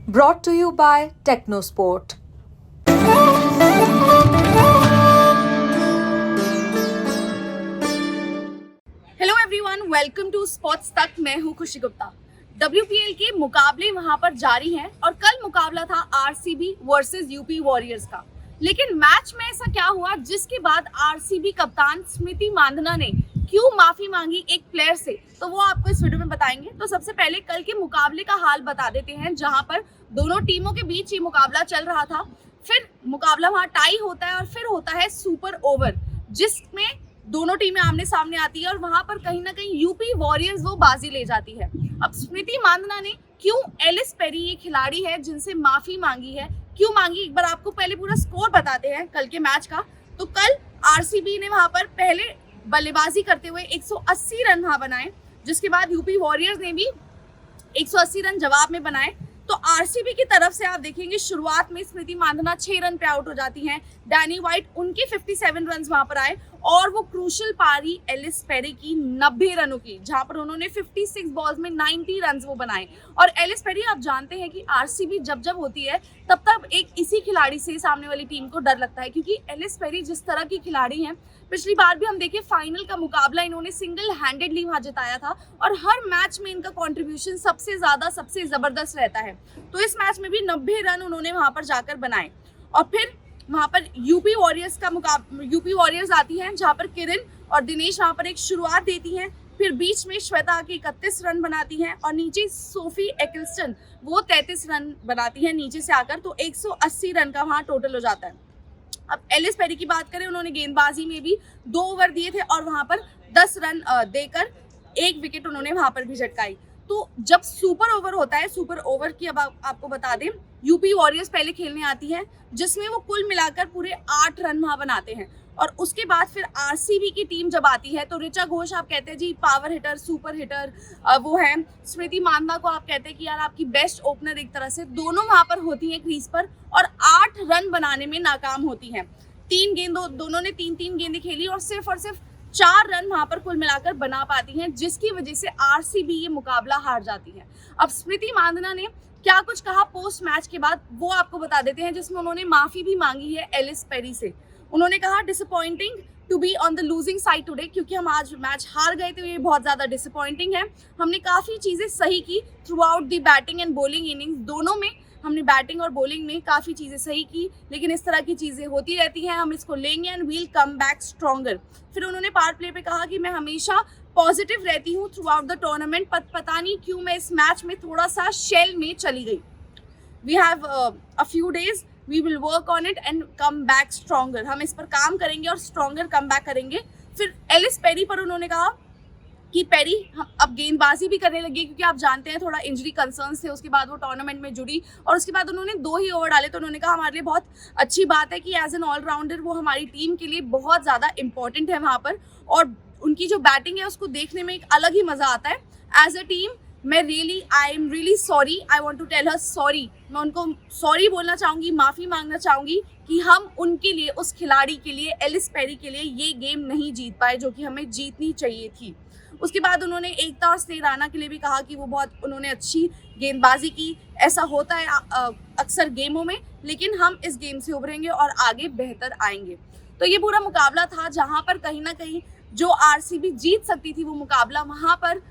brought to you by Technosport. Hello everyone, welcome to sports तक। मैं हूं खुशी गुप्ता। WPL के मुकाबले वहां पर जारी हैं और कल मुकाबला था RCB वर्सेस यूपी वॉरियर्स का। लेकिन मैच में ऐसा क्या हुआ जिसके बाद RCB कप्तान स्मृति मांधना ने क्यों माफी मांगी एक प्लेयर से, तो वो आपको इस वीडियो में बताएंगे। तो सबसे पहले कल के मुकाबले का हाल बता देते हैं, जहां पर दोनों टीमों के बीच ये मुकाबला चल रहा था। फिर मुकाबला वहां टाई होता है और फिर होता है सुपर ओवर, जिसमें दोनों टीमें आमने सामने आती है और वहां पर कहीं ना कहीं यूपी वॉरियर्स वो बाजी ले जाती है। अब स्मृति मांधना ने क्यों एलिस पेरी, ये खिलाड़ी है जिनसे माफी मांगी है, क्यों मांगी, एक बार आपको पहले पूरा स्कोर बताते हैं कल के मैच का। तो कल RCB ने वहां पर पहले बल्लेबाजी करते हुए 180 रन वहां बनाए, जिसके बाद यूपी वॉरियर्स ने भी 180 रन जवाब में बनाए। तो RCB की तरफ से आप देखेंगे शुरुआत में स्मृति मांधना 6 रन पे आउट हो जाती हैं। डैनी वाइट, उनके 57 रन वहां पर आए और वो क्रूशल पारी एलिस पेरी की 90 रनों की, जहां पर उन्होंने 56 बॉल्स में 90 रन वो बनाए। और एलिस पेरी, आप जानते हैं कि RCB जब होती है तब एक इसी खिलाड़ी से सामने वाली टीम को डर लगता है, क्योंकि एलिस पेरी जिस तरह की खिलाड़ी हैं, पिछली बार भी हम देखें फाइनल का मुकाबला इन्होंने सिंगल हैंडेडली वहां जिताया था और हर मैच में इनका कंट्रीब्यूशन सबसे ज्यादा, सबसे जबरदस्त रहता है। तो इस मैच में भी 90 रन उन्होंने वहां पर जाकर बनाए। और फिर वहां पर यूपी वॉरियर्स आती हैं, जहां पर किरण और दिनेश वहां पर एक शुरुआत देती हैं। फिर बीच में श्वेता के 31 रन बनाती हैं और नीचे सोफी एक्ल्स्टन वो 33 रन बनाती हैं नीचे से आकर। तो 180 रन का वहां टोटल हो जाता है। अब एलिस पेरी की बात करें, उन्होंने गेंदबाजी में भी 2 ओवर दिए थे और वहां पर 10 रन देकर 1 विकेट उन्होंने वहां पर भी झटकाई। तो जब सुपर ओवर होता है, सुपर ओवर की अब आपको बता दें, यूपी वॉरियर्स पहले खेलने आती है, जिसमें वो कुल मिलाकर पूरे 8 रन वहां बनाते हैं। और उसके बाद फिर RCB की टीम जब आती है तो ऋचा घोष, आप कहते हैं जी पावर हिटर, सुपर हिटर वो है। स्मृति मांधना को आप कहते हैं कि यार आपकी बेस्ट ओपनर एक तरह से, दोनों वहां पर होती हैं क्रीज पर और 8 रन बनाने में नाकाम होती हैं। दोनों ने 3 गेंदें खेली और सिर्फ 4 रन वहां पर कुल मिलाकर बना पाती हैं, जिसकी वजह से RCB ये मुकाबला हार जाती है। अब स्मृति मांधना ने क्या कुछ कहा पोस्ट मैच के बाद, वो आपको बता देते हैं, जिसमें उन्होंने माफी भी मांगी है एलिस पेरी से। उन्होंने कहा, disappointing to be on the losing side today, क्योंकि हम आज मैच हार गए थे, ये बहुत ज्यादा डिसअपॉइंटिंग है। हमने काफी चीजें सही की through out the batting and bowling innings, दोनों में हमने बैटिंग और बॉलिंग में काफी चीजें सही की, लेकिन इस तरह की चीजें होती रहती हैं, हम इसको लेंगे and we'll come back stronger. फिर उन्होंने पावर प्ले पे कहा कि मैं हमेशा पॉजिटिव रहती हूँ थ्रू आउट द टूर्नामेंट, पता नहीं क्यों मैं इस मैच में थोड़ा सा शेल में चली गई। We have a few days, we will work on it and come back stronger, हम इस पर काम करेंगे और स्ट्रॉन्गर कम बैक करेंगे। फिर एलिस पेरी पर उन्होंने कहा कि पेरी अब गेंदबाजी भी करने लगी, क्योंकि आप जानते हैं थोड़ा इंजरी कंसर्न्स थे, उसके बाद वो टूर्नामेंट में जुड़ी और उसके बाद उन्होंने 2 ही ओवर डाले। तो उन्होंने कहा हमारे लिए बहुत अच्छी बात है कि एज एन ऑलराउंडर वो हमारी टीम के लिए बहुत ज़्यादा इंपॉर्टेंट है वहाँ पर, और उनकी जो बैटिंग है उसको देखने में एक अलग ही मज़ा आता है। As a team I am really sorry, I want to tell her sorry, मैं उनको सॉरी बोलना चाहूँगी, माफ़ी मांगना चाहूँगी कि हम उनके लिए, उस खिलाड़ी के लिए, एलिस पेरी के लिए ये गेम नहीं जीत पाए जो कि हमें जीतनी चाहिए थी। उसके बाद उन्होंने एकता और स्नेह राणा के लिए भी कहा कि वो उन्होंने अच्छी गेंदबाजी की, ऐसा होता है अक्सर गेमों में, लेकिन हम इस गेम से उभरेंगे और आगे बेहतर आएंगे। तो ये पूरा मुकाबला था, जहां पर कहीं ना कहीं जो RCB जीत सकती थी वो मुकाबला, वहां पर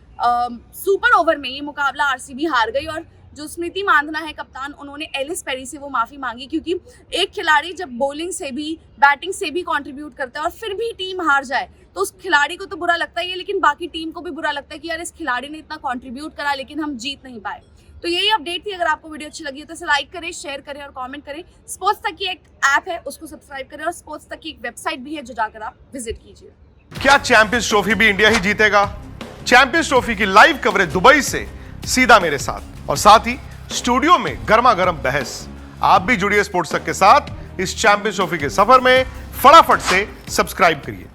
सुपर ओवर में ये मुकाबला RCB हार गई। और जो स्मृति मांधना है कप्तान, उन्होंने एलिस पेरी से वो माफ़ी मांगी, क्योंकि एक खिलाड़ी जब बॉलिंग से भी, बैटिंग से भी कंट्रीब्यूट करता है और फिर भी टीम हार जाए तो उस खिलाड़ी को तो बुरा लगता ही है, लेकिन बाकी टीम को भी बुरा लगता है कि यार इस खिलाड़ी ने इतना कंट्रीब्यूट करा लेकिन हम जीत नहीं पाए। तो यही अपडेट थी। अगर आपको वीडियो अच्छी लगी हो तो इसे लाइक करें, शेयर करें और कमेंट करें। स्पोर्ट्स तक की एक ऐप है, उसको सब्सक्राइब करें, और स्पोर्ट्स तक की एक वेबसाइट भी है जो जाकर आप विजिट कीजिए। क्या चैंपियंस ट्रॉफी भी इंडिया ही जीतेगा? चैंपियंस ट्रॉफी की लाइव कवरेज दुबई से सीधा मेरे साथ, और साथ ही स्टूडियो में गर्मा गर्म बहस। आप भी जुड़िए स्पोर्ट्स तक के साथ इस चैंपियंस ट्रॉफी के सफर में। फटाफट से सब्सक्राइब करिए।